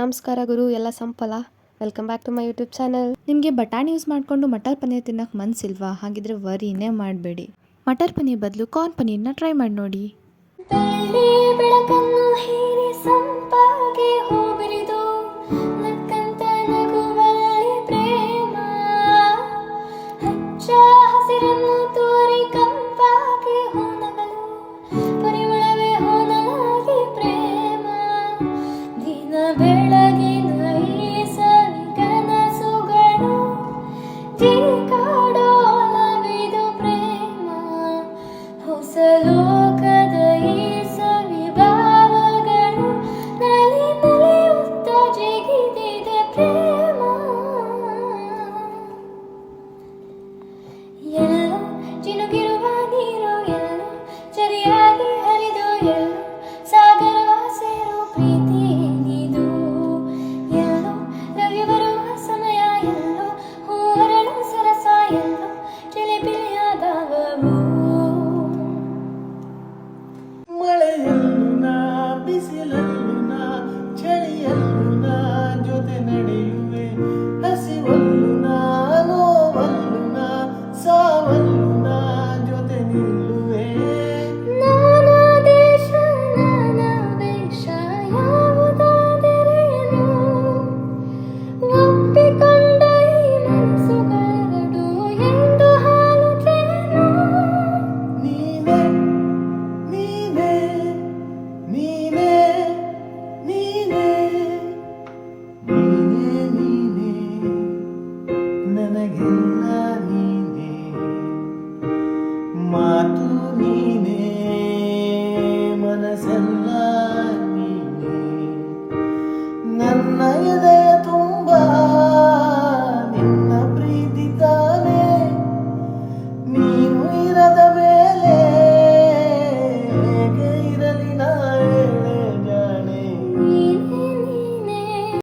ನಮಸ್ಕಾರ ಗುರು, ಎಲ್ಲ ಸಂಪಲ್ಲ. Welcome back to my YouTube channel. ನಿಮಗೆ ಬಟಾಣಿ ಯೂಸ್ ಮಾಡಿಕೊಂಡು ಮಟರ್ ಪನ್ನೀರ್ ತಿನ್ನೋಕೆ ಮನಸ್ಸಿಲ್ವಾ? ಹಾಗಿದ್ರೆ ವರಿನೇ ಮಾಡಬೇಡಿ. ಮಟರ್ ಪನ್ನೀರ್ ಬದಲು ಕಾರ್ನ್ ಪನ್ನೀರ್ನ ಟ್ರೈ ಮಾಡಿ ನೋಡಿ. ಬೆಳಕನ್ನು ಹೀರಿ ಸಂಪಾಗೆ